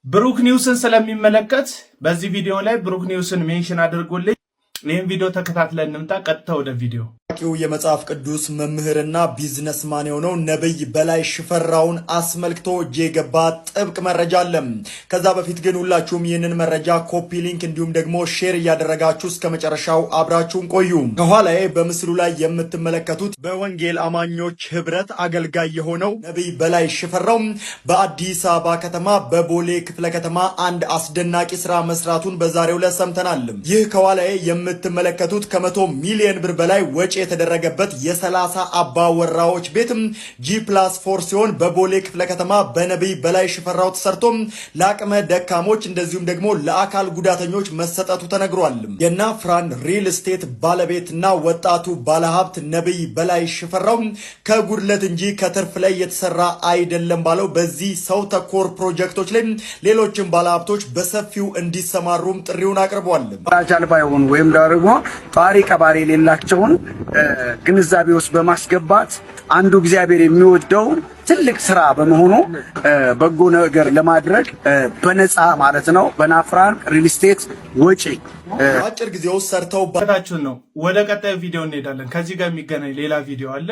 ብሩክ ኒውስን ስለሚመለከት በዚህ ቪዲዮ ላይ ብሩክ ኒውስን ሜንሽን አድርጉልኝ። ይህን ቪዲዮ ተከታትለን እንምጣ። ቀጥታ ወደ ቪዲዮ። የመጽሐፍ ቅዱስ መምህርና ቢዝነስማን የሆነው ነብይ በላይ ሽፈራውን አስመልክቶ እጄ የገባ ጥብቅ መረጃ አለ። ከዛ በፊት ግን ሁላችሁም ይህንን መረጃ ኮፒ ሊንክ እንዲሁም ደግሞ ሼር እያደረጋችሁ እስከ መጨረሻው አብራችሁን ቆዩ። ከኋላዬ በምስሉ ላይ የምትመለከቱት በወንጌል አማኞች ህብረት አገልጋይ የሆነው ነብይ በላይ ሽፈራው በአዲስ አበባ ከተማ በቦሌ ክፍለ ከተማ አንድ አስደናቂ ስራ መስራቱን በዛሬው ዕለት ሰምተናል። ይህ ከኋላዬ የምትመለከቱት ከ100 ሚሊዮን ብር በላይ ወጪ የተደረገበት የ30 አባወራዎች ቤትም G+4 ሲሆን በቦሌ ክፍለ ከተማ በነብይ በላይ ሽፈራው ተሰርቶ ለአቅመ ደካሞች እንደዚሁም ደግሞ ለአካል ጉዳተኞች መሰጠቱ ተነግሯል። የናፍራን ሪል ስቴት ባለቤትና ወጣቱ ባለሀብት ነብይ በላይ ሽፈራው ከጉድለት እንጂ ከትርፍ ላይ የተሰራ አይደለም ባለው በዚህ ሰው ተኮር ፕሮጀክቶች ላይ ሌሎችም ባለሀብቶች በሰፊው እንዲሰማሩም ጥሪውን አቅርቧል። ወይም ደግሞ ጧሪ ቀባሪ የሌላቸውን ግንዛቤ ውስጥ በማስገባት አንዱ እግዚአብሔር የሚወደው ትልቅ ስራ በመሆኑ በጎ ነገር ለማድረግ በነፃ ማለት ነው በናፍራን ሪል ስቴት ወጪ አጭር ጊዜ ውስጥ ሰርተው ባታችሁን ነው። ወደ ቀጣዩ ቪዲዮ እንሄዳለን። ከዚህ ጋር የሚገናኝ ሌላ ቪዲዮ አለ።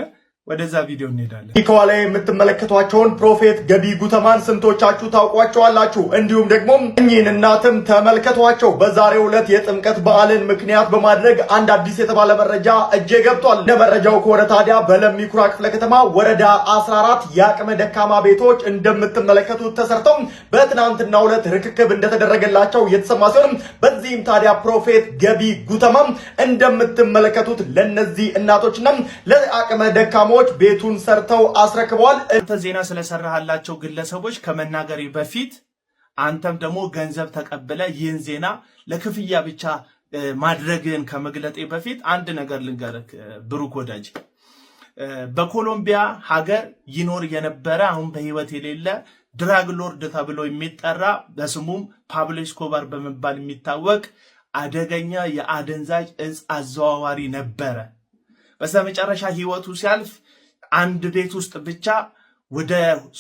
ወደዛ ቪዲዮ እንሄዳለን። ከኋላ የምትመለከቷቸውን ፕሮፌት ገቢ ጉተማን ስንቶቻችሁ ታውቋቸዋላችሁ? እንዲሁም ደግሞ እኚህን እናትም ተመልከቷቸው። በዛሬው ዕለት የጥምቀት በዓልን ምክንያት በማድረግ አንድ አዲስ የተባለ መረጃ እጄ ገብቷል። ለመረጃው ከወረ ታዲያ በለሚ ኩራ ክፍለ ከተማ ወረዳ 14 የአቅመ ደካማ ቤቶች እንደምትመለከቱት ተሰርተው በትናንትናው ዕለት ርክክብ እንደተደረገላቸው የተሰማ ሲሆን በዚህም ታዲያ ፕሮፌት ገቢ ጉተማም እንደምትመለከቱት ለነዚህ እናቶችና ለአቅመ ደካማ ቤቱን ሰርተው አስረክበዋል። አንተ ዜና ስለሰራሃላቸው ግለሰቦች ከመናገሬ በፊት አንተም ደግሞ ገንዘብ ተቀበለ ይህን ዜና ለክፍያ ብቻ ማድረግን ከመግለጤ በፊት አንድ ነገር ልንገርህ ብሩክ ወዳጅ። በኮሎምቢያ ሀገር ይኖር የነበረ አሁን በህይወት የሌለ ድራግ ሎርድ ተብሎ የሚጠራ በስሙም ፓብሎ ኤስኮባር በመባል የሚታወቅ አደገኛ የአደንዛዥ እጽ አዘዋዋሪ ነበረ። በስተመጨረሻ ህይወቱ ሲያልፍ አንድ ቤት ውስጥ ብቻ ወደ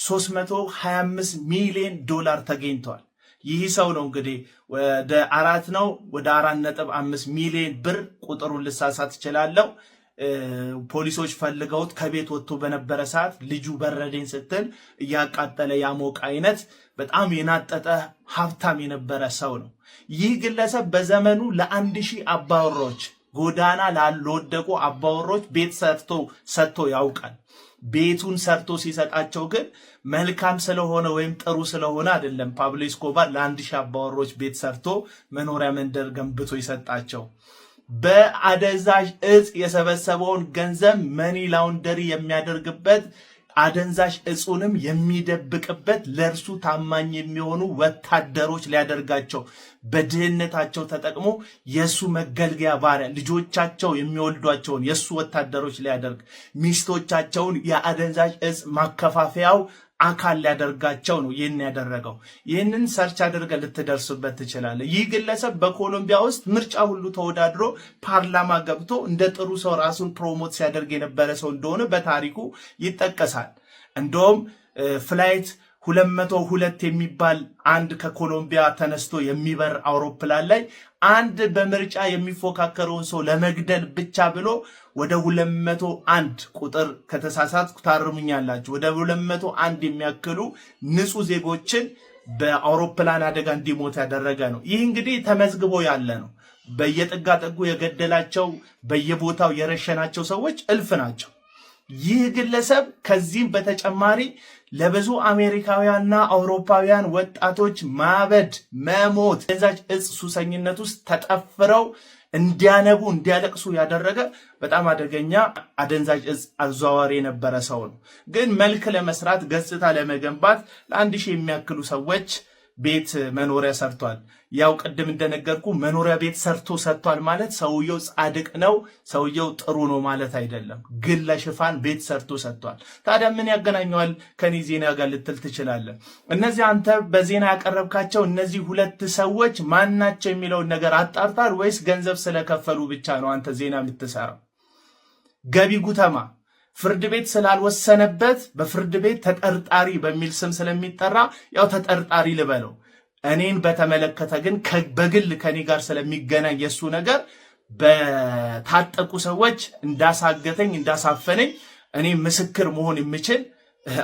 325 ሚሊዮን ዶላር ተገኝቷል። ይህ ሰው ነው እንግዲህ ወደ 4.5 ሚሊዮን ብር ቁጥሩን ልሳሳት እችላለሁ። ፖሊሶች ፈልገውት ከቤት ወጥቶ በነበረ ሰዓት ልጁ በረደኝ ስትል እያቃጠለ ያሞቀ አይነት በጣም የናጠጠ ሀብታም የነበረ ሰው ነው። ይህ ግለሰብ በዘመኑ ለ1000 አባወራዎች ጎዳና ላለወደቁ አባወሮች ቤት ሰጥቶ ያውቃል። ቤቱን ሰርቶ ሲሰጣቸው ግን መልካም ስለሆነ ወይም ጥሩ ስለሆነ አይደለም። ፓብሎ ኤስኮባር ለ1000 አባወሮች ቤት ሰርቶ መኖሪያ መንደር ገንብቶ ይሰጣቸው። በአደንዛዥ እጽ የሰበሰበውን ገንዘብ መኒ ላውንደሪ የሚያደርግበት አደንዛዥ እጹንም የሚደብቅበት ለእርሱ ታማኝ የሚሆኑ ወታደሮች ሊያደርጋቸው በድህነታቸው ተጠቅሞ የሱ መገልገያ ባሪያ ልጆቻቸው የሚወልዷቸውን የሱ ወታደሮች ሊያደርግ ሚስቶቻቸውን የአደንዛዥ እጽ ማከፋፈያው አካል ሊያደርጋቸው ነው ይህን ያደረገው። ይህንን ሰርች አድርገህ ልትደርስበት ትችላለህ። ይህ ግለሰብ በኮሎምቢያ ውስጥ ምርጫ ሁሉ ተወዳድሮ ፓርላማ ገብቶ እንደ ጥሩ ሰው ራሱን ፕሮሞት ሲያደርግ የነበረ ሰው እንደሆነ በታሪኩ ይጠቀሳል። እንደውም ፍላይት 202 የሚባል አንድ ከኮሎምቢያ ተነስቶ የሚበር አውሮፕላን ላይ አንድ በምርጫ የሚፎካከረውን ሰው ለመግደል ብቻ ብሎ ወደ 201 ቁጥር ከተሳሳትኩ ታርሙኛላችሁ፣ ወደ 201 የሚያክሉ ንጹህ ዜጎችን በአውሮፕላን አደጋ እንዲሞት ያደረገ ነው። ይህ እንግዲህ ተመዝግቦ ያለ ነው። በየጥጋጥጉ የገደላቸው በየቦታው የረሸናቸው ሰዎች እልፍ ናቸው። ይህ ግለሰብ ከዚህም በተጨማሪ ለብዙ አሜሪካውያንና አውሮፓውያን ወጣቶች ማበድ፣ መሞት፣ አደንዛዥ እጽ ሱሰኝነት ውስጥ ተጠፍረው እንዲያነቡ እንዲያለቅሱ ያደረገ በጣም አደገኛ አደንዛዥ እጽ አዘዋዋሪ የነበረ ሰው ነው። ግን መልክ ለመስራት ገጽታ ለመገንባት ለ1000 የሚያክሉ ሰዎች ቤት መኖሪያ ሰርቷል። ያው ቅድም እንደነገርኩ መኖሪያ ቤት ሰርቶ ሰጥቷል ማለት ሰውየው ጻድቅ ነው፣ ሰውየው ጥሩ ነው ማለት አይደለም። ግን ለሽፋን ቤት ሰርቶ ሰጥቷል። ታዲያ ምን ያገናኘዋል ከኔ ዜና ጋር ልትል ትችላለህ። እነዚህ አንተ በዜና ያቀረብካቸው እነዚህ ሁለት ሰዎች ማናቸው የሚለውን ነገር አጣርታል ወይስ ገንዘብ ስለከፈሉ ብቻ ነው አንተ ዜና የምትሰራው? ገቢ ጉተማ ፍርድ ቤት ስላልወሰነበት በፍርድ ቤት ተጠርጣሪ በሚል ስም ስለሚጠራ ያው ተጠርጣሪ ልበለው። እኔን በተመለከተ ግን በግል ከኔ ጋር ስለሚገናኝ የሱ ነገር በታጠቁ ሰዎች እንዳሳገተኝ እንዳሳፈነኝ እኔ ምስክር መሆን የምችል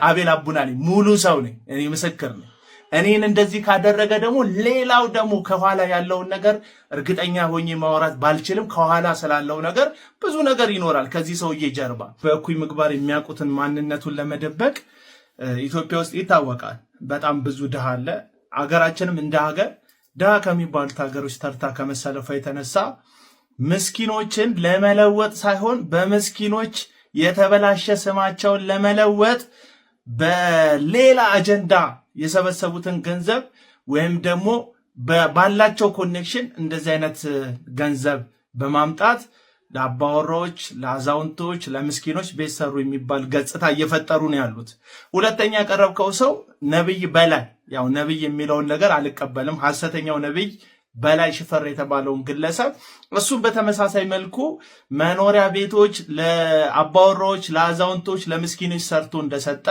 አቤል አቡና ነኝ። ሙሉ ሰው ነኝ። እኔ ምስክር ነኝ። እኔን እንደዚህ ካደረገ ደግሞ ሌላው ደግሞ ከኋላ ያለውን ነገር እርግጠኛ ሆኜ ማውራት ባልችልም ከኋላ ስላለው ነገር ብዙ ነገር ይኖራል ከዚህ ሰውዬ ጀርባ። በእኩይ ምግባር የሚያውቁትን ማንነቱን ለመደበቅ ኢትዮጵያ ውስጥ ይታወቃል። በጣም ብዙ ድሃ አለ። አገራችንም እንደ ሀገር ድሃ ከሚባሉት ሀገሮች ተርታ ከመሰለፏ የተነሳ ምስኪኖችን ለመለወጥ ሳይሆን በምስኪኖች የተበላሸ ስማቸውን ለመለወጥ በሌላ አጀንዳ የሰበሰቡትን ገንዘብ ወይም ደግሞ ባላቸው ኮኔክሽን እንደዚህ አይነት ገንዘብ በማምጣት ለአባወራዎች፣ ለአዛውንቶች፣ ለምስኪኖች ቤት ሰሩ የሚባል ገጽታ እየፈጠሩ ነው ያሉት። ሁለተኛ ያቀረብከው ሰው ነብይ በላይ፣ ያው ነብይ የሚለውን ነገር አልቀበልም። ሐሰተኛው ነብይ በላይ ሽፈር የተባለውን ግለሰብ እሱም በተመሳሳይ መልኩ መኖሪያ ቤቶች ለአባወራዎች፣ ለአዛውንቶች፣ ለምስኪኖች ሰርቶ እንደሰጠ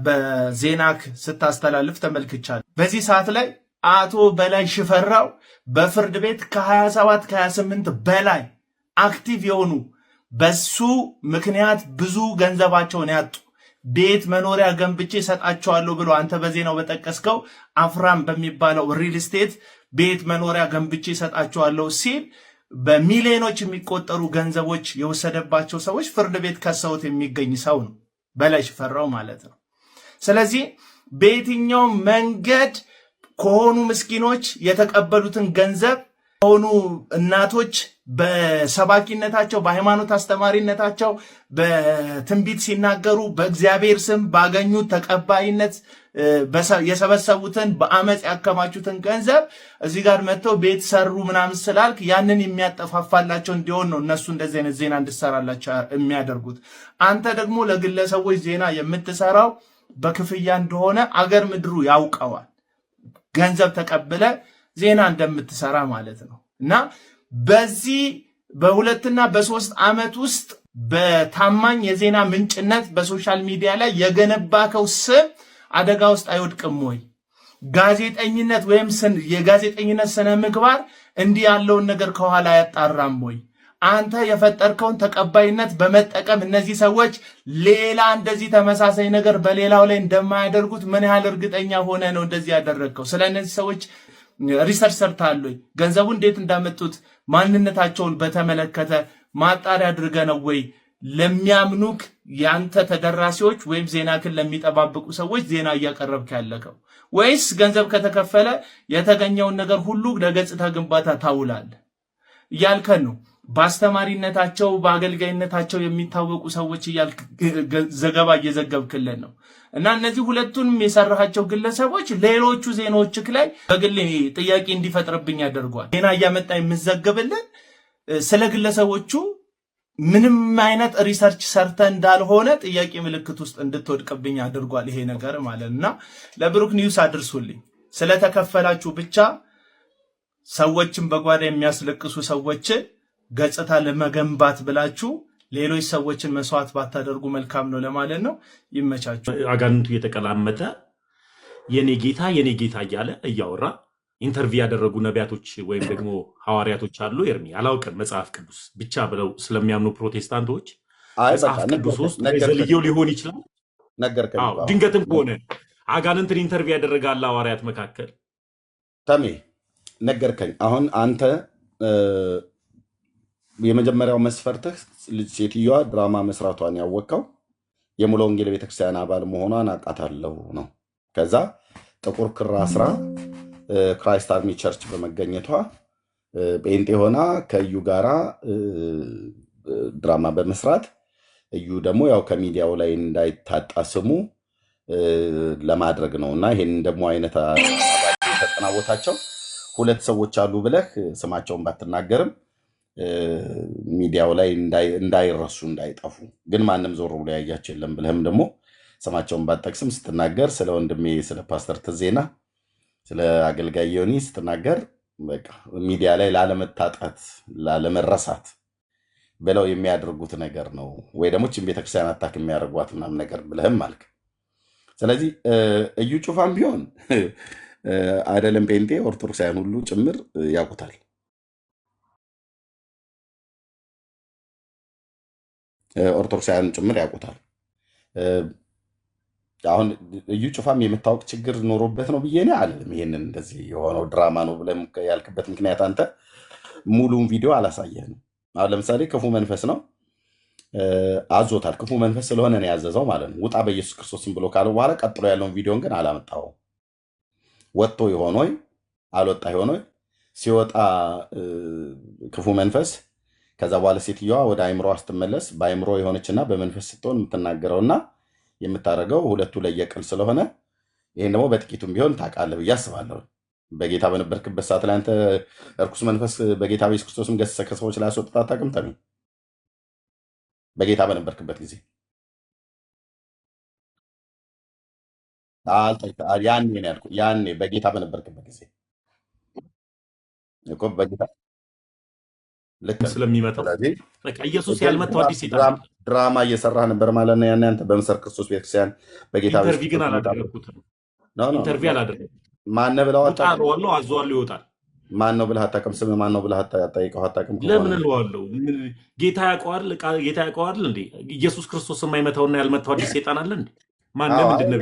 በዜናክ ስታስተላልፍ ተመልክቻለሁ። በዚህ ሰዓት ላይ አቶ በላይ ሽፈራው በፍርድ ቤት ከ27 ከ28 በላይ አክቲቭ የሆኑ በሱ ምክንያት ብዙ ገንዘባቸውን ያጡ ቤት መኖሪያ ገንብቼ ሰጣቸዋለሁ ብሎ አንተ በዜናው በጠቀስከው አፍራም በሚባለው ሪል ስቴት ቤት መኖሪያ ገንብቼ ሰጣቸዋለሁ ሲል በሚሊዮኖች የሚቆጠሩ ገንዘቦች የወሰደባቸው ሰዎች ፍርድ ቤት ከሰውት የሚገኝ ሰው ነው በላይ ሽፈራው ማለት ነው። ስለዚህ በየትኛው መንገድ ከሆኑ ምስኪኖች የተቀበሉትን ገንዘብ ከሆኑ እናቶች በሰባኪነታቸው፣ በሃይማኖት አስተማሪነታቸው፣ በትንቢት ሲናገሩ በእግዚአብሔር ስም ባገኙት ተቀባይነት የሰበሰቡትን በአመፅ ያከማቹትን ገንዘብ እዚህ ጋር መጥተው ቤት ሰሩ ምናምን ስላልክ ያንን የሚያጠፋፋላቸው እንዲሆን ነው እነሱ እንደዚህ አይነት ዜና እንድሰራላቸው የሚያደርጉት። አንተ ደግሞ ለግለሰቦች ዜና የምትሰራው በክፍያ እንደሆነ አገር ምድሩ ያውቀዋል። ገንዘብ ተቀብለ ዜና እንደምትሰራ ማለት ነው። እና በዚህ በሁለትና በሶስት ዓመት ውስጥ በታማኝ የዜና ምንጭነት በሶሻል ሚዲያ ላይ የገነባከው ስም አደጋ ውስጥ አይወድቅም ወይ? ጋዜጠኝነት ወይም የጋዜጠኝነት ስነ ምግባር እንዲህ ያለውን ነገር ከኋላ ያጣራም ወይ? አንተ የፈጠርከውን ተቀባይነት በመጠቀም እነዚህ ሰዎች ሌላ እንደዚህ ተመሳሳይ ነገር በሌላው ላይ እንደማያደርጉት ምን ያህል እርግጠኛ ሆነ ነው እንደዚህ ያደረግከው? ስለ እነዚህ ሰዎች ሪሰርች ሰርተሃል ወይ? ገንዘቡ እንዴት እንዳመጡት ማንነታቸውን በተመለከተ ማጣሪያ አድርገ ነው ወይ ለሚያምኑክ ያንተ ተደራሲዎች ወይም ዜናክን ለሚጠባበቁ ሰዎች ዜና እያቀረብክ ያለከው? ወይስ ገንዘብ ከተከፈለ የተገኘውን ነገር ሁሉ ለገጽታ ግንባታ ታውላለህ እያልከን ነው? በአስተማሪነታቸው በአገልጋይነታቸው የሚታወቁ ሰዎች እያልክ ዘገባ እየዘገብክልን ነው። እና እነዚህ ሁለቱንም የሰራሃቸው ግለሰቦች ሌሎቹ ዜናዎችክ ላይ በግል ጥያቄ እንዲፈጥርብኝ ያደርጓል። ዜና እያመጣ የምዘገብልን ስለ ግለሰቦቹ ምንም አይነት ሪሰርች ሰርተ እንዳልሆነ ጥያቄ ምልክት ውስጥ እንድትወድቅብኝ አድርጓል ይሄ ነገር ማለት እና ለብሩክ ኒውስ አድርሱልኝ። ስለተከፈላችሁ ብቻ ሰዎችን በጓዳ የሚያስለቅሱ ሰዎችን ገጽታ ለመገንባት ብላችሁ ሌሎች ሰዎችን መስዋዕት ባታደርጉ መልካም ነው ለማለት ነው። ይመቻችሁ። አጋንንቱ የተቀላመጠ የኔ ጌታ እያለ እያወራ ኢንተርቪው ያደረጉ ነቢያቶች ወይም ደግሞ ሐዋርያቶች አሉ። ኤርሚ አላውቅም፣ መጽሐፍ ቅዱስ ብቻ ብለው ስለሚያምኑ ፕሮቴስታንቶች መጽሐፍ ቅዱስ ውስጥ ዘልየው ሊሆን ይችላል። ድንገትም ከሆነ አጋንንትን ኢንተርቪው ያደረጋለ ሐዋርያት መካከል ተሜ ነገርከኝ። አሁን አንተ የመጀመሪያው መስፈርትህ ሴትዮዋ ድራማ መስራቷን ያወቀው የሙሉ ወንጌል ቤተክርስቲያን አባል መሆኗን አውቃታለሁ ነው። ከዛ ጥቁር ክር አስራ ክራይስት አርሚ ቸርች በመገኘቷ ጴንጤ ሆና ከእዩ ጋራ ድራማ በመስራት እዩ ደግሞ ያው ከሚዲያው ላይ እንዳይታጣ ስሙ ለማድረግ ነው። እና ይሄን ደግሞ አይነት ተጠናወታቸው ሁለት ሰዎች አሉ ብለህ ስማቸውን ባትናገርም ሚዲያው ላይ እንዳይረሱ እንዳይጠፉ ግን ማንም ዞር ብሎ ያያቸው የለም ብለህም ደግሞ ስማቸውን ባትጠቅስም ስትናገር ስለ ወንድሜ ስለ ፓስተር ትዜና ስለ አገልጋይ ዮኒ ስትናገር በቃ ሚዲያ ላይ ላለመታጣት ላለመረሳት ብለው የሚያደርጉት ነገር ነው ወይ ደግሞ እቺን ቤተክርስቲያን አታክ የሚያደርጓት ምናምን ነገር ብለህም አልክ። ስለዚህ እዩ ጩፋም ቢሆን አይደለም ጴንጤ ኦርቶዶክሳውያን ሁሉ ጭምር ያውቁታል። ኦርቶዶክሳውያን ጭምር ያውቁታል። አሁን እዩ ጩፋም የምታወቅ ችግር ኖሮበት ነው ብዬ እኔ አልልም። ይሄንን እንደዚህ የሆነው ድራማ ነው ብለህ ያልክበት ምክንያት አንተ ሙሉውን ቪዲዮ አላሳየህንም። አሁን ለምሳሌ ክፉ መንፈስ ነው አዞታል። ክፉ መንፈስ ስለሆነ ነው ያዘዘው ማለት ነው። ውጣ በኢየሱስ ክርስቶስም ብሎ ካለው በኋላ ቀጥሎ ያለውን ቪዲዮን ግን አላመጣው። ወጥቶ ይሆን ወይ አልወጣ ይሆን ወይ? ሲወጣ ክፉ መንፈስ ከዛ በኋላ ሴትዮዋ ወደ አይምሮ ስትመለስ በአይምሮ የሆነችና በመንፈስ ስትሆን የምትናገረውና የምታደርገው ሁለቱ ለየቅል ስለሆነ ይህን ደግሞ በጥቂቱም ቢሆን ታውቃለህ ብዬ አስባለሁ። በጌታ በነበርክበት ሰዓት ላይ አንተ እርኩስ መንፈስ በጌታ በኢየሱስ ክርስቶስም ገሰሰ ከሰዎች ላይ አስወጥተህ አታውቅም? ተሚ በጌታ በነበርክበት ጊዜ ያኔ ነው ያልኩህ። ያኔ በጌታ በነበርክበት ጊዜ እኮ በጌታ ልክ ነው። ስለሚመጣው ስለዚህ በቃ ኢየሱስ ያልመታው አዲስ ሴጣን ድራማ እየሰራህ ነበር ማለት ነው። ያኔ አንተ በምስር ክርስቶስ ቤተክርስቲያን በጌታ ኢንተርቪው ግን አላደረኩትም። ኢንተርቪው አላደረኩም። ማነህ ብለው አጣራዋለሁ፣ አዘዋለሁ፣ ይወጣል። ማን ነው ብለህ አታውቅም? ስምህ ማን ነው ብለህ ጠይቀው አታውቅም? ለምን እለዋለሁ? ጌታ ያውቀዋል። ጌታ ያውቀዋል እንዴ? ኢየሱስ ክርስቶስ የማይመታውና ያልመታው አዲስ ሴጣን አለ እንዴ? ማን ምንድን ነው?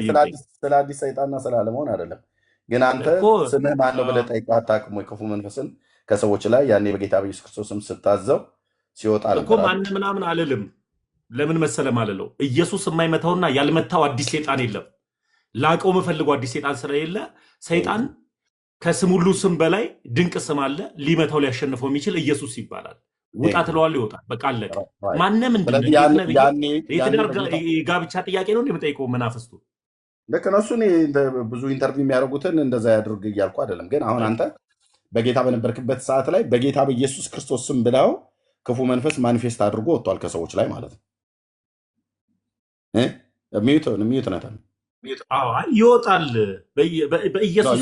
ስለ አዲስ ሰይጣንና ስለ አለመሆን አይደለም። ግን አንተ ስምህ ማን ነው ብለህ ጠይቀው አታውቅም ወይ? ክፉ መንፈስን ከሰዎች ላይ ያኔ በጌታ በኢየሱስ ክርስቶስም ስታዘው ሲወጣ እኮ ማን ምናምን አልልም። ለምን መሰለም አልለው። ኢየሱስ የማይመታውና ያልመታው አዲስ ሴጣን የለም። ላቀው የምፈልገው አዲስ ሴጣን ስለሌለ ሰይጣን ከስም ሁሉ ስም በላይ ድንቅ ስም አለ። ሊመታው ሊያሸንፈው የሚችል ኢየሱስ ይባላል። ውጣ ትለዋለህ፣ ይወጣል። በቃ አለቀ። ማንም የጋብቻ ጥያቄ ነው የምጠይቀው መናፍስቱ። ልክ ነው። እሱ ብዙ ኢንተርቪው የሚያደርጉትን እንደዛ ያድርግ እያልኩ አይደለም። ግን አሁን አንተ በጌታ በነበርክበት ሰዓት ላይ በጌታ በኢየሱስ ክርስቶስ ስም ብለው ክፉ መንፈስ ማኒፌስት አድርጎ ወጥቷል ከሰዎች ላይ ማለት ነው። ሚዩት ነታል ይወጣል። በኢየሱስ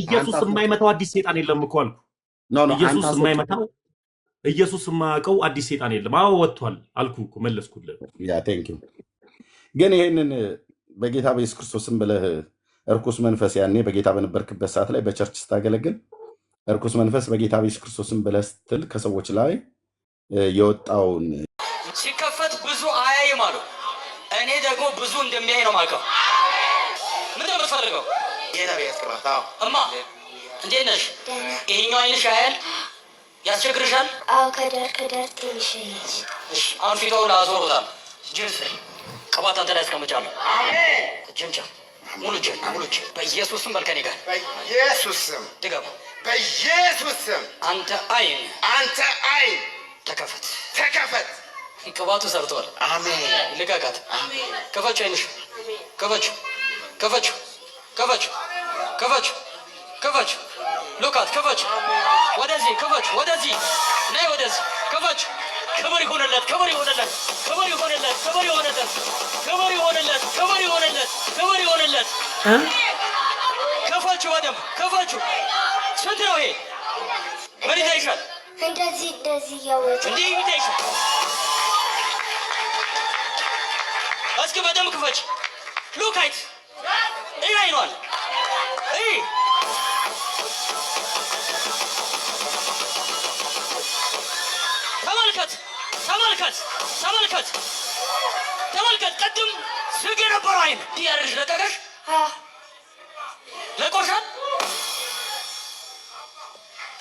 ኢየሱስ የማይመታው አዲስ ሴጣን የለም እኮ አልኩ። ኢየሱስ የማይመታው ኢየሱስ የማያውቀው አዲስ ሴጣን የለም። አዎ ወጥቷል አልኩ እኮ መለስኩልህ። ግን ይሄንን በጌታ በኢየሱስ ክርስቶስ ስም ብለህ እርኩስ መንፈስ ያኔ በጌታ በነበርክበት ሰዓት ላይ በቸርች ስታገለግል እርኩስ መንፈስ በጌታ በኢየሱስ ክርስቶስ ስም ብለህ ስትል ከሰዎች ላይ የወጣውን ሲከፈት ብዙ አያይም አሉ። እኔ ደግሞ ብዙ እንደሚያይ ነው የማውቀው። ምንድን ነው የምትፈልገው? እማ እንዴት ነሽ? ይሄኛው አይንሽ ያያል? ያስቸግርሻል? አዎ፣ ከዳር ትንሽ ነች። አሁን ፊቷውን አዞሩታል። ጅንስ ቅባት አንተ ላይ አስቀምጫለሁ። ጅምጫ ሙሉ እጅ በኢየሱስም በልከኔ ጋር በኢየሱስም ድገሙ። በኢየሱስም አንተ አይን ተከፈት። ቅባቱ ሰርቷል። አሜን። ልቀቃት። ክፈችው፣ አይንሽ ክፈችው። ሉካት ክፈችው። ወደዚህ ክፈችው። ወደዚህ ነይ። ወደዚህ ክፈችው። ክብር ይሆንለት። ክፈችው። በደምብ ክፈችው። ስንት ነው ይሄ? ምን ይታይሻል? እንደዚህ እያወጡ እንዲህ ይታይሻል። እስኪ በደምብ ክፈች። ሉካይት ይህ አይኗል። ተመልከት። ቅድም ዝግ የነበረው አይን እንዲህ ያደርሽ ለቀቀሽ? ለቆሻል።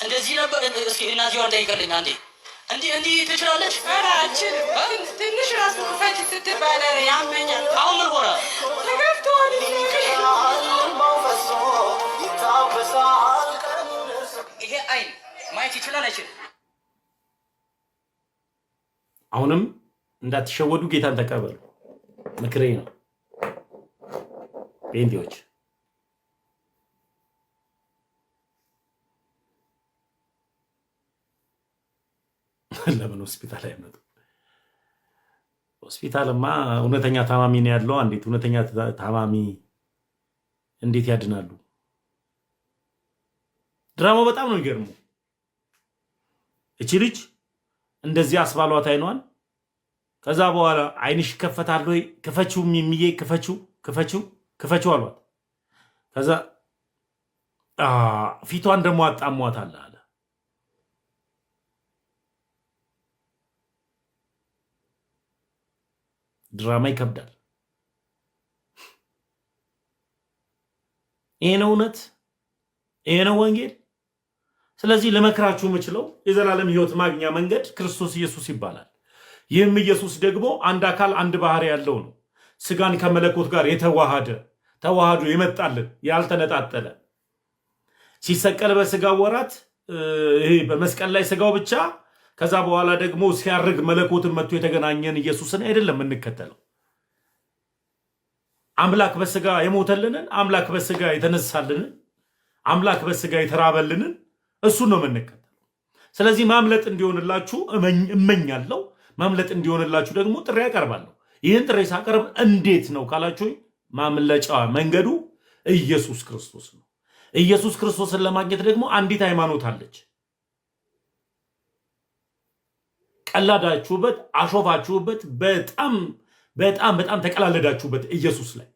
እንደዚህ ነበር። እስኪ እናትየዋን ጠይቀልኝ አንዴ። እንዲህ ትችላለች? ትንሽ ራሱ ክፈች ስትባለ ያመኛል። አሁን ምን ሆነ? ተገፍተዋል። ይሄ አይን ማየት ይችላል አይችልም? አሁንም እንዳትሸወዱ ጌታን ተቀበሉ። ምክሬ ነው። ጴንጤዎች ለምን ሆስፒታል አይመጡ? ሆስፒታልማ እውነተኛ ታማሚ ነው ያለው። እንዴት እውነተኛ ታማሚ እንዴት ያድናሉ? ድራማው በጣም ነው የሚገርመው። እቺ ልጅ እንደዚህ አስባሏት አይኗን። ከዛ በኋላ አይንሽ ይከፈታል ወይ? ክፈችው፣ ሚሚዬ ክፈችው አሏት። ከዛ ፊቷን ደግሞ አጣሟታል አለ። ድራማ ይከብዳል። ይሄ ነው እውነት፣ ይሄ ነው ወንጌል። ስለዚህ ለመክራችሁ የምችለው የዘላለም ሕይወት ማግኛ መንገድ ክርስቶስ ኢየሱስ ይባላል። ይህም ኢየሱስ ደግሞ አንድ አካል አንድ ባህሪ ያለው ነው። ስጋን ከመለኮት ጋር ተዋህዶ የመጣልን ያልተነጣጠለ ሲሰቀል በስጋው ወራት ይሄ በመስቀል ላይ ስጋው ብቻ ከዛ በኋላ ደግሞ ሲያርግ መለኮትን መጥቶ የተገናኘን ኢየሱስን አይደለም እንከተለው። አምላክ በስጋ የሞተልንን፣ አምላክ በስጋ የተነሳልንን፣ አምላክ በስጋ የተራበልንን እሱን ነው የምንከተለው። ስለዚህ ማምለጥ እንዲሆንላችሁ እመኛለሁ። ማምለጥ እንዲሆንላችሁ ደግሞ ጥሪ ያቀርባለሁ። ይህን ጥሪ ሳቀርብ እንዴት ነው ካላችሁ ማምለጫ መንገዱ ኢየሱስ ክርስቶስ ነው። ኢየሱስ ክርስቶስን ለማግኘት ደግሞ አንዲት ሃይማኖት አለች። ቀላዳችሁበት፣ አሾፋችሁበት፣ በጣም ተቀላለዳችሁበት ኢየሱስ ላይ።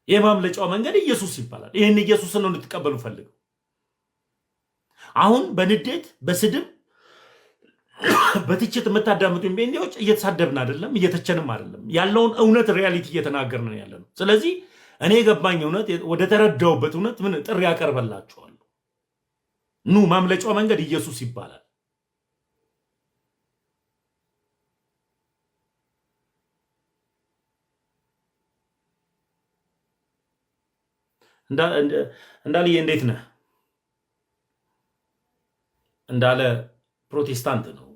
የማምለጫው መንገድ ኢየሱስ ይባላል። ይህን ኢየሱስን ነው እንድትቀበሉ ፈልገው። አሁን በንዴት በስድብ በትችት የምታዳምጡኝ ቤንዲዎች እየተሳደብን አይደለም፣ እየተቸንም አይደለም። ያለውን እውነት ሪያሊቲ እየተናገርን ነው ያለነው። ስለዚህ እኔ የገባኝ እውነት ወደ ተረዳውበት እውነት ምን ጥሪ ያቀርበላችኋለሁ። ኑ ማምለጫው መንገድ ኢየሱስ ይባላል። እንዳልዬ እንዴት ነህ? እንዳለ ፕሮቴስታንት ነው።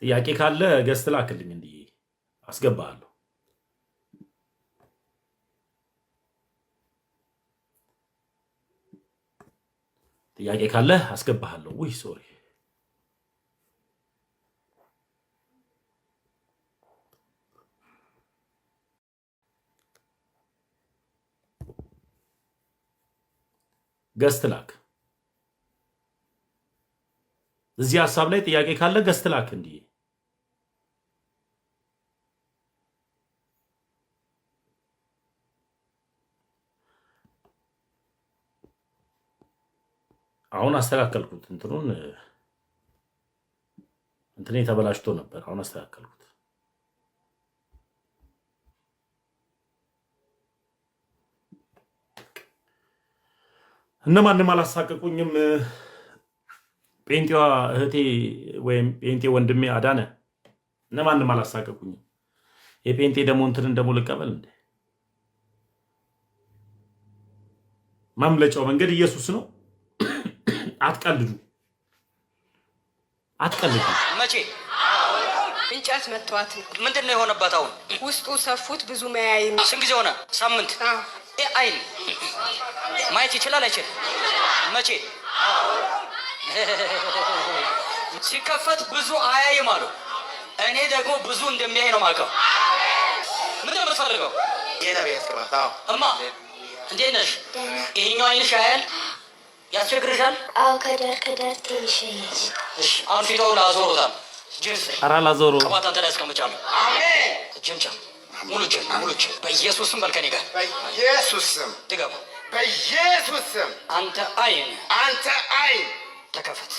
ጥያቄ ካለ ገስት ላክልኝ፣ እንዲህ አስገባለሁ። ጥያቄ ካለ አስገባለሁ። ውይ ሶሪ። ገስት ላክ። እዚህ ሐሳብ ላይ ጥያቄ ካለ ገስት ላክ። እንዲህ አሁን አስተካከልኩት። እንትኔ ተበላሽቶ ነበር። አሁን አስተካከልኩት። እነማንም አላሳቀቁኝም። ጴንጤዋ እህቴ ወይም ጴንጤ ወንድሜ አዳነ እነማንም አላሳቀቁኝም። የጴንጤ ደግሞ እንትንን ደግሞ ልቀበል እንዴ? ማምለጫው መንገድ ኢየሱስ ነው። አትቀልዱ። መቼ እንጨት መቷት። ምንድን ነው የሆነባት? አሁን ውስጡ ሰፉት። ብዙ መያይ ስንት ጊዜ ሆነ? ሳምንት። አይን ማየት ይችላል አይችል? መቼ ሲከፈት ብዙ አያይም አሉ። እኔ ደግሞ ብዙ እንደሚያይ ነው የማውቀው። ምንድን ነው የምትፈልገው? እማ እንዴት ነሽ? ይሄኛው አይንሽ ያያል? ያስቸግርሻል? አዎ፣ ከዳር ትንሽ ነች። እሺ፣ አሁን ፊቷን ላዞሮታል። ጅንስ ኧረ ላዞሮ ቅባት አንተ ላይ አስቀምጫለሁ። አሜን። ጅንጫ ሙሉ በኢየሱስ ስም በልከኔ ጋር በኢየሱስ ስም ድገሙ። በኢየሱስ ስም አንተ አይን ተከፈት።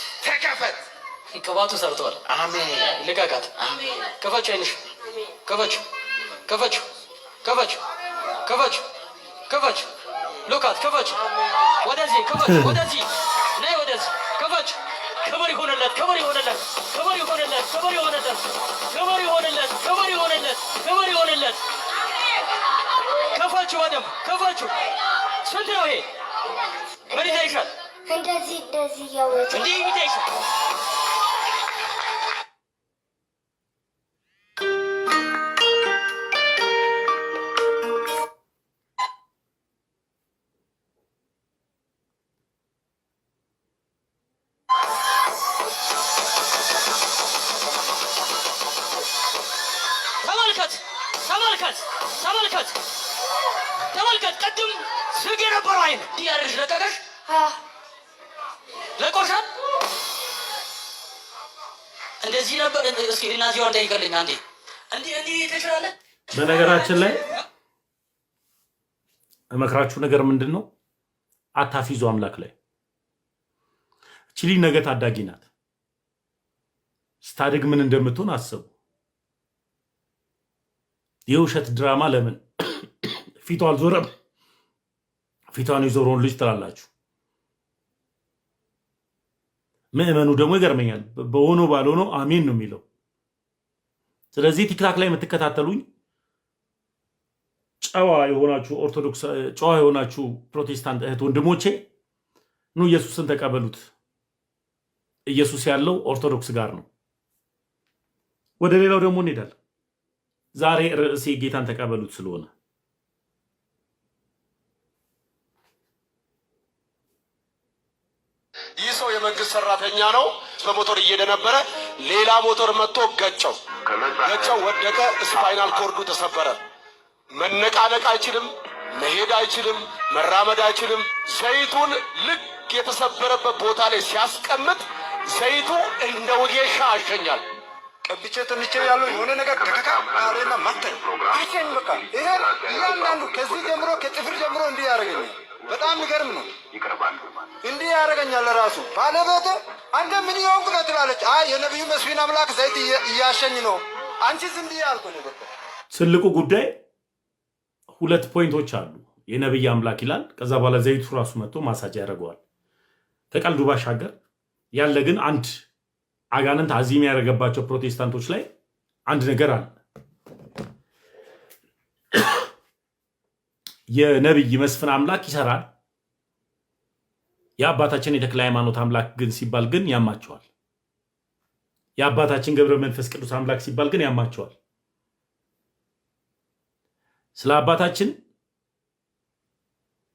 ቅባቱ ሰርቷል። አሜን። ልቀቃት። አሜን። ከፈች አይንሽ ከፈች ሉካት ከፈች። ወደዚህ ወደዚህ ነይ፣ ወደዚህ ከፈች። ክብር ይሆንለት። ከፈችው፣ በደምብ ከፈችው። ስንት ነው ይሄ? ምን ይታይሻል? እንደዚህ እያወጡ እንዲህ ይታይሻል። ተመልከት። ቅድም ዝግ የነበረው አይን እንዲያርሽ ለቀቀሽ? ለቆሻል። እንደዚህ ነበር። እስኪ እናዚያው እንዳይቀልኝ አንዴ እንዲህ ተችላለ። በነገራችን ላይ እመክራችሁ ነገር ምንድነው? አታፊዙ አምላክ ላይ። እቺ ልጅ ነገ ታዳጊ ናት። ስታድግ ምን እንደምትሆን አስቡ። የውሸት ድራማ ለምን ፊቷ አልዞረም? ፊቷን ይዞረውን ልጅ ትላላችሁ። ምዕመኑ ደግሞ ይገርመኛል። በሆነው ባልሆነው አሜን ነው የሚለው። ስለዚህ ቲክታክ ላይ የምትከታተሉኝ ጨዋ የሆናችሁ ኦርቶዶክስ፣ ጨዋ የሆናችሁ ፕሮቴስታንት እህት ወንድሞቼ ኑ ኢየሱስን ተቀበሉት። ኢየሱስ ያለው ኦርቶዶክስ ጋር ነው። ወደ ሌላው ደግሞ እንሄዳለን። ዛሬ ርዕሴ ጌታን ተቀበሉት ስለሆነ ይህ ሰው የመንግስት ሰራተኛ ነው። በሞተር እየሄደ ነበረ። ሌላ ሞተር መጥቶ ገጨው፣ ወደቀ። ስፓይናል ኮርዱ ተሰበረ። መነቃነቅ አይችልም፣ መሄድ አይችልም፣ መራመድ አይችልም። ዘይቱን ልክ የተሰበረበት ቦታ ላይ ሲያስቀምጥ ዘይቱ እንደ ወጌሻ አሸኛል። ቀብቼ ትንቼ ያለው የሆነ ነገር ተከካ አሬና ማተኝ አሸኝ። በቃ ይሄ እያንዳንዱ ከዚህ ጀምሮ ከጥፍር ጀምሮ እንዲህ ያደርገኛል። በጣም የሚገርም ነው። እንዲህ ያደርገኛል። ራሱ ባለቤቴ አንተ ምን ይሆንኩ ነው ትላለች። አይ የነብዩ መስፍን አምላክ ዘይት እያሸኝ ነው። አንቺስ እንዲህ ያልኩ ነው። በቃ ትልቁ ጉዳይ ሁለት ፖይንቶች አሉ። የነብይ አምላክ ይላል። ከዛ በኋላ ዘይቱ ራሱ መጥቶ ማሳጅ ያደርገዋል። ከቀልዱ ባሻገር ያለ ግን አንድ አጋንንት አዚም ያደረገባቸው ፕሮቴስታንቶች ላይ አንድ ነገር አለ። የነብይ መስፍን አምላክ ይሰራል፣ የአባታችን የተክለ ሃይማኖት አምላክ ግን ሲባል ግን ያማቸዋል። የአባታችን ገብረ መንፈስ ቅዱስ አምላክ ሲባል ግን ያማቸዋል። ስለ አባታችን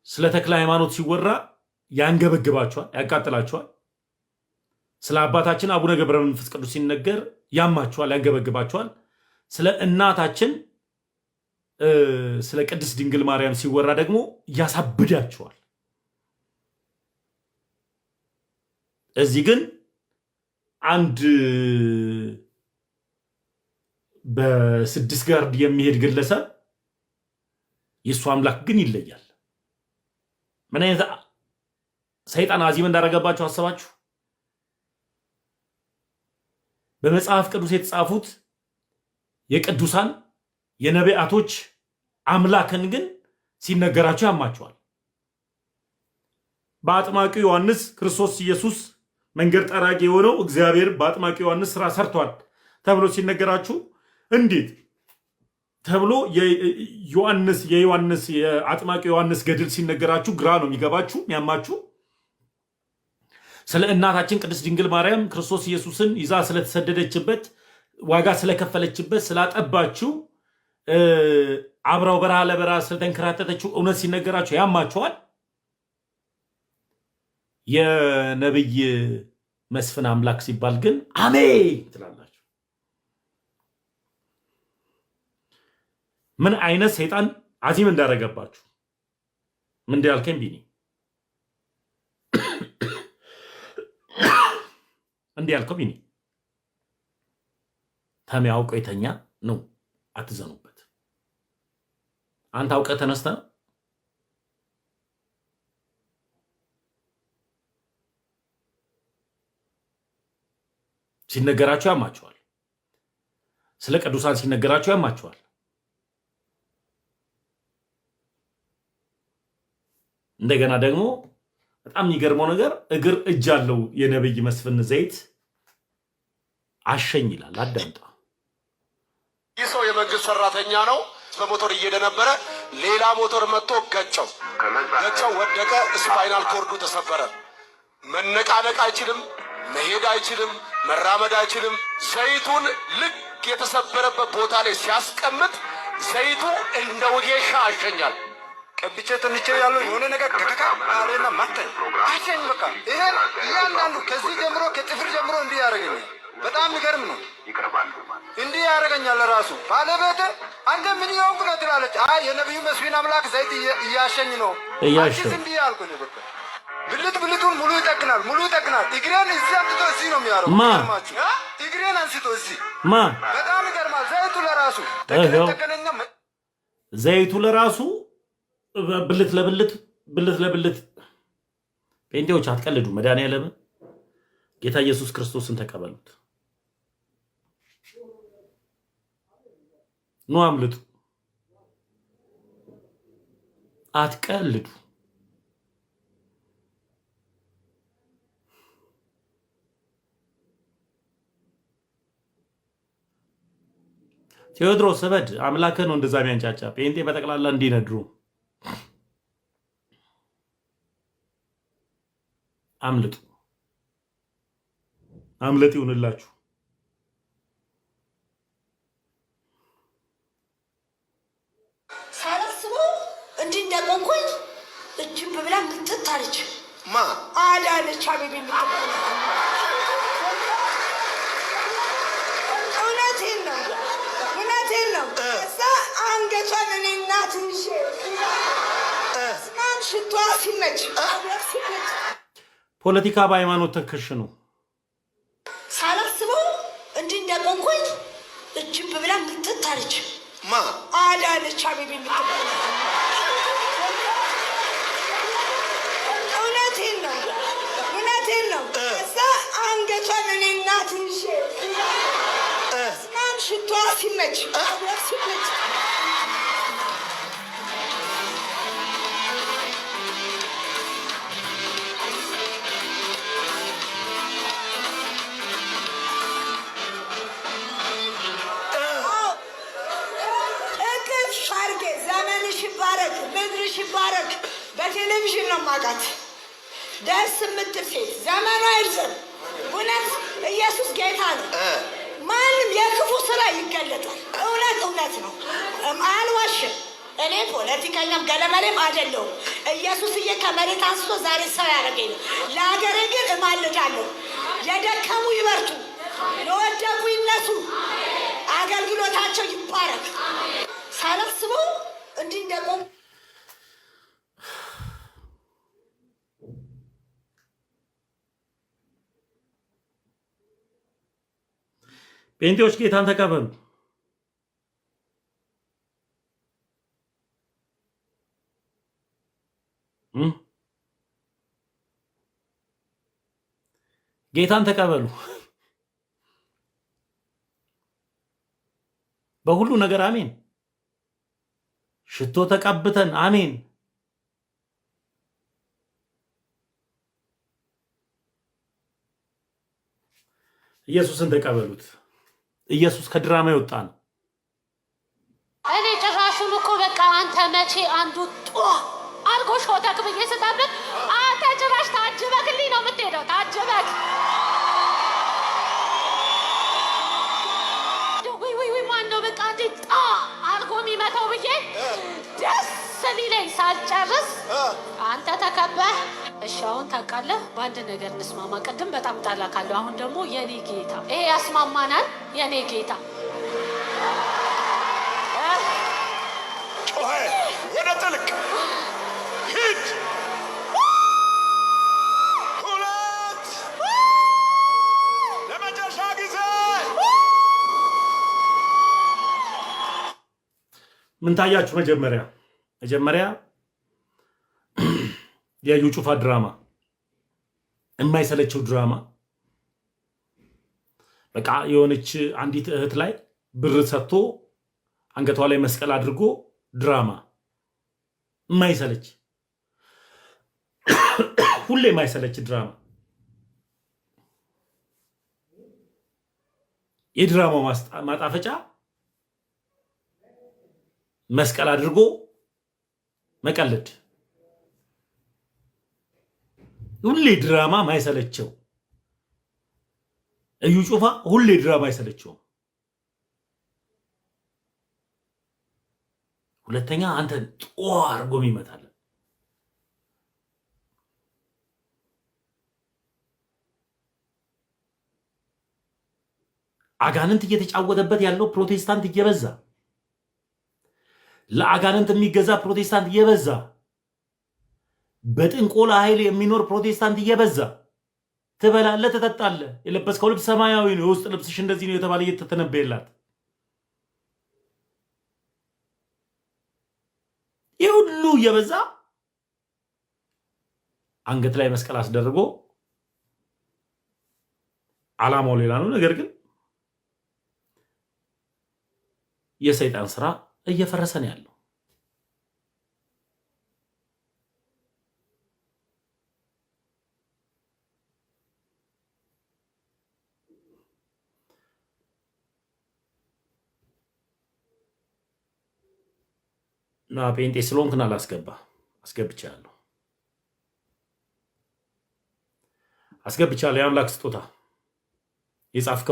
ስለ ተክለ ሃይማኖት ሲወራ ያንገበግባቸዋል፣ ያቃጥላቸዋል። ስለ አባታችን አቡነ ገብረ መንፈስ ቅዱስ ሲነገር ያማቸዋል፣ ያንገበግባቸዋል። ስለ እናታችን ስለ ቅድስት ድንግል ማርያም ሲወራ ደግሞ ያሳብዳቸዋል። እዚህ ግን አንድ በስድስት ጋርድ የሚሄድ ግለሰብ የእሱ አምላክ ግን ይለያል። ምን አይነት ሰይጣን አዚም እንዳደረገባቸው አሰባችሁ? በመጽሐፍ ቅዱስ የተጻፉት የቅዱሳን የነቢያቶች አምላክን ግን ሲነገራቸው ያማቸዋል። በአጥማቂው ዮሐንስ ክርስቶስ ኢየሱስ መንገድ ጠራጊ የሆነው እግዚአብሔር በአጥማቂው ዮሐንስ ስራ ሰርቷል ተብሎ ሲነገራችሁ እንዴት ተብሎ የዮሐንስ የአጥማቂው ዮሐንስ ገድል ሲነገራችሁ ግራ ነው የሚገባችሁ የሚያማችሁ። ስለ እናታችን ቅድስት ድንግል ማርያም ክርስቶስ ኢየሱስን ይዛ ስለተሰደደችበት ዋጋ ስለከፈለችበት ስላጠባችሁ አብራው በረሃ ለበረሃ ስለተንከራተተችው እውነት ሲነገራችሁ ያማችኋል። የነብይ መስፍን አምላክ ሲባል ግን አሜን ትላላችሁ። ምን አይነት ሰይጣን አዚም እንዳደረገባችሁ ምን እንዳልከኝ ቢኒ እንዲህ ያልከው ቢኒ ተሜ አውቆ የተኛ ነው። አትዘኑበት። አንተ አውቀህ ተነስተህ ሲነገራቸው ያማቸዋል። ስለ ቅዱሳን ሲነገራቸው ያማቸዋል። እንደገና ደግሞ በጣም የሚገርመው ነገር እግር እጅ አለው የነብይ መስፍን ዘይት አሸኝ ይላል። አዳምጣ። ይህ ሰው የመንግስት ሰራተኛ ነው። በሞተር እየሄደ ነበረ። ሌላ ሞተር መጥቶ ገጨው፣ ወደቀ። ስፓይናል ኮርዱ ተሰበረ። መነቃነቅ አይችልም፣ መሄድ አይችልም፣ መራመድ አይችልም። ዘይቱን ልክ የተሰበረበት ቦታ ላይ ሲያስቀምጥ ዘይቱ እንደ ወጌሻ አሸኛል። ቀብቼ ትንቼ ያለው የሆነ ነገር ተከካ አሬና ማተኝ አሸኝ። በቃ ይሄ እያንዳንዱ ከዚህ ጀምሮ ከጥፍር ጀምሮ እንዲህ ያደርገኛል። በጣም የሚገርም ነው። እንዲህ ያደርገኛል። ራሱ ባለቤቴ አንተ ምን ይሆንኩ ነው ትላለች። አይ የነብዩ መስፍን አምላክ ዘይት እያሸኝ ነው። አንቺስ እንዲህ ያልኩ ነው። በቃ ብልቱን ሙሉ ይጠግናል። እግሬን እዚህ አምጥቶ እዚህ ነው የሚያደርገው። ማ እግሬን አንስቶ እዚህ ማ በጣም ይገርማል። ዘይቱ ለራሱ ብልት ለብልት ጴንጤዎች አትቀልዱ። መድኃኒዓለም ጌታ ኢየሱስ ክርስቶስን ተቀበሉት። ኑ አምልጡ። አትቀልዱ። ቴዎድሮስ እበድ አምላክህ ነው እንደዛ የሚያንጫጫ ጴንጤ በጠቅላላ እንዲነድሩ አምልጡ። አምልጥ ይሁንላችሁ። ሳላስበው እንዲህ እንደቆንኩኝ እጅም ብላ ምጥጥ አለች። ማ አዳነች አቤቤ የምትባል እውነቴን ነው። እዛ አንገቷን እኔ እናትንሽ ስማን ሽቷ ሲመች ፖለቲካ በሃይማኖት ተከሽኑ። ሳላስበው እንዲህ እንደቆንኩኝ እጅም ብላ ምጥጥ አለች። ማ አዳነች አቤቤ የምትባል እውነቴን ነው። እዛ አንገቷን እኔ እናትንሽ ስማን ሽቷ ሲመች ይባረክ፣ ምድርሽ ይባረክ። በቴሌቪዥን ነው ማቃት ደስ የምትል ሴት ዘመኗ ይርዘም። እውነት ኢየሱስ ጌታ ነው። ማንም የክፉ ስራ ይገለጣል። እውነት ነው። አልዋሽም። እኔ ፖለቲከኛም ገለመሌም አይደለሁም። ኢየሱስዬ ከመሬት አንስቶ ዛሬ ሰው ያደረገኝ ነው። ለሀገሬ ግን እማልዳለሁ። የደከሙ ይበርቱ፣ የወደቁ ይነሱ፣ አገልግሎታቸው ይባረክ። ሳላስበው እንዲህ እንደቆም ጴንጤዎች ጌታን ተቀበሉ። ጌታን ተቀበሉ። በሁሉ ነገር አሜን። ሽቶ ተቀብተን አሜን። ኢየሱስን ተቀበሉት። ኢየሱስ ከድራማ ይወጣ ነው። እኔ ጭራሹን እኮ በቃ አንተ መቼ አንዱ አርጎ ሾተክ ብዬ ስጠብቅ አንተ ጭራሽ ታጅበክልኝ ነው የምትሄደው። ታጅበክ ወይ ማን ነው በቃ እንዴ አርጎ የሚመታው ብዬ ደስ ሊለኝ ሳልጨርስ አንተ ተከበህ። እሺ አሁን ታውቃለህ፣ በአንድ ነገር እንስማማ። ቅድም በጣም ጣላ ካለው አሁን ደግሞ የኔ ጌታ ይሄ ያስማማናል። የኔ ጌታ ጮኸ ወደ ጥልቅ ሂድ። ሁለት ለመጨረሻ ጊዜ ምን ታያችሁ? መጀመሪያ የዩ ጩፋ ድራማ፣ የማይሰለቸው ድራማ። በቃ የሆነች አንዲት እህት ላይ ብር ሰጥቶ አንገቷ ላይ መስቀል አድርጎ ድራማ፣ የማይሰለች ሁሌ የማይሰለች ድራማ። የድራማው ማጣፈጫ መስቀል አድርጎ መቀለድ። ሁሌ ድራማ ማይሰለቸው እዩ ጩፋ ሁሌ ድራማ አይሰለቸው። ሁለተኛ አንተ አርጎም ይመታል። አጋንንት እየተጫወተበት ያለው ፕሮቴስታንት እየበዛ ለአጋንንት የሚገዛ ፕሮቴስታንት እየበዛ በጥንቆላ ኃይል የሚኖር ፕሮቴስታንት እየበዛ ትበላለህ፣ ትጠጣለህ። የለበስከው ልብስ ሰማያዊ ነው፣ የውስጥ ልብስሽ እንደዚህ ነው የተባለ እየተተነበየላት ይህ ሁሉ እየበዛ አንገት ላይ መስቀል አስደርጎ ዓላማው ሌላ ነው። ነገር ግን የሰይጣን ስራ እየፈረሰ ነው ያለው። ና ጴንጤ ስለሆንክና ላስገባ አስገብቻለሁ። የአምላክ ስጦታ የጻፍከው